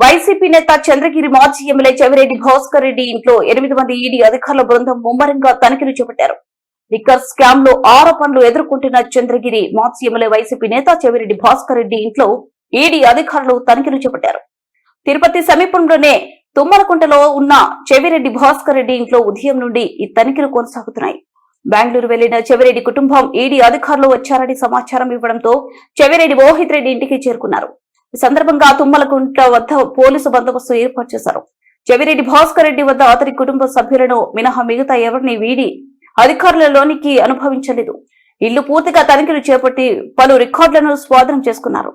YCP నేత చంద్రగిరి మాజీ MLA Chevireddy Bhaskar Reddy ఇంట్లో 8 మంది ఈడీ అధికారుల బృందం ముమ్మరంగా తనిఖీలు చేపట్టారు. లిక్కర్ స్కామ్ లో ఆరోపణలు ఎదుర్కొంటున్న చంద్రగిరి మాజీ ఎమ్మెల్యే వైసీపీ నేత చెవిరెడ్డి భాస్కర్ రెడ్డి ఇంట్లో ఈడీ అధికారులు తనిఖీలు చేపట్టారు. తిరుపతి సమీపంలోనే తుమ్మలకుంటలో ఉన్న చెవిరెడ్డి భాస్కర్ రెడ్డి ఇంట్లో ఉదయం నుండి ఈ తనిఖీలు కొనసాగుతున్నాయి. బెంగళూరు వెళ్లిన చెవిరెడ్డి కుటుంబం ఈడీ అధికారులు వచ్చారని సమాచారం ఇవ్వడంతో చెవిరెడ్డి మోహిత్ రెడ్డి ఇంటికి చేరుకున్నారు. ఈ సందర్భంగా తుమ్మలకుంట వద్ద పోలీసు బందోబస్తు ఏర్పాటు చేశారు. చెవిరెడ్డి భాస్కర్ రెడ్డి వద్ద అతని కుటుంబ సభ్యులను మినహా మిగతా ఎవరిని వీడి అధికారులలోనికి అనుభవించలేదు. ఇల్లు పూర్తిగా తనిఖీలు చేపట్టి పలు రికార్డులను స్వాధీనం చేసుకున్నారు.